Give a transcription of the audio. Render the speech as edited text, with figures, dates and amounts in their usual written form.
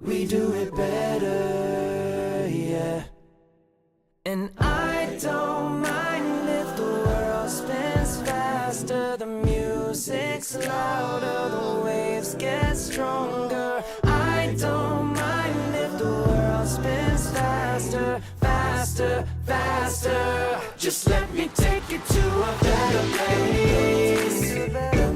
we do it better, yeah. And I don't mind if the world spins faster, the music's louder, the waves get stronger. I don't mind if the world spins faster, faster, faster. Just let me take you to a better place.